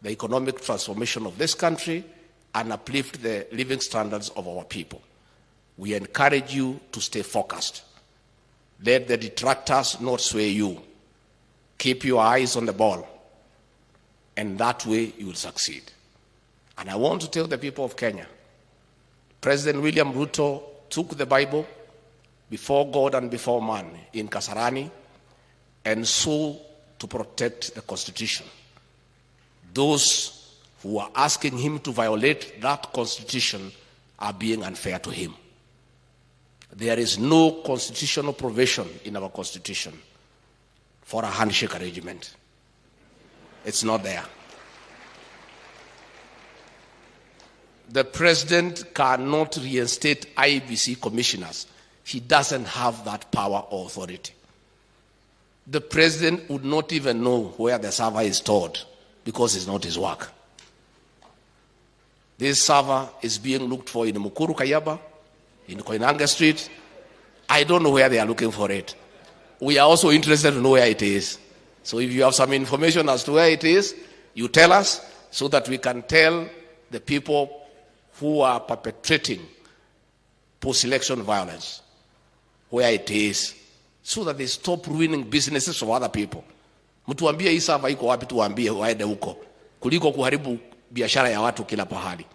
the economic transformation of this country and uplift the living standards of our people. We encourage you to stay focused. Let the detractors not sway you. Keep your eyes on the ball, and that way you will succeed. And I want to tell the people of Kenya, President William Ruto took the Bible before God and before man in Kasarani and swore to protect the Constitution. Those who are asking him to violate that Constitution are being unfair to him. There is no constitutional provision in our Constitution for a handshake arrangement. It's not there. The president cannot reinstate IEBC commissioners. He doesn't have that power or authority. The president would not even know where the server is stored because it's not his work. This server is being looked for in Mukuru Kayaba, in Koinange Street. I don't know where they are looking for it. We are also interested to know where it is. So if you have some information as to where it is, you tell us so that we can tell the people who are perpetrating post-election violence where it is, so that they stop ruining businesses of other people. Mtuambie hii server iko wapi, tuambie waende huko kuliko kuharibu biashara ya watu kila pahali.